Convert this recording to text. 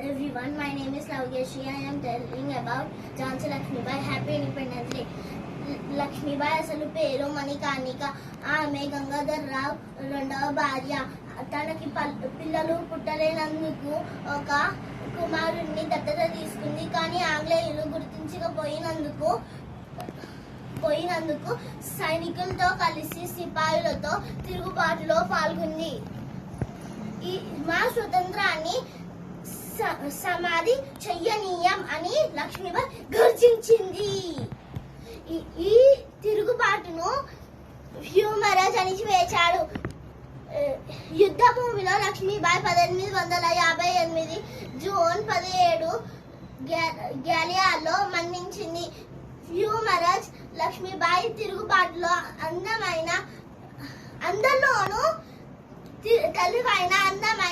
everyone, my name is Lavgeshi. I am telling about Jhansi Lakshmibai. Happy Independence Day. Lakshmibai అసలు పేరు మణికర్ణిక. ఆమె గంగాధర్ రావు రెండవ భార్య. తనకి పిల్లలు పుట్టలేనందుకు ఒక కుమారుడిని దత్తత తీసుకుంది. కానీ ఆంగ్లేయులు గుర్తించకపోయినందుకు సైనికులతో కలిసి సిపాయిలతో తిరుగుబాటులో పాల్గొంది. మా స్వతంత్రాన్ని సమాధి చెయ్యనీయం అని లక్ష్మీబాయి గర్జించింది. ఈ తిరుగుబాటును హ్యూమరాజ్ అణిచివేశాడు. యుద్ధ భూమిలో లక్ష్మీబాయి 1858 జూన్ 17 గ్యాలియాలో మరణించింది. హ్యూమరాజ్ లక్ష్మీబాయి తిరుగుబాటులో అందరిలోనూ తెలివైన అందమైన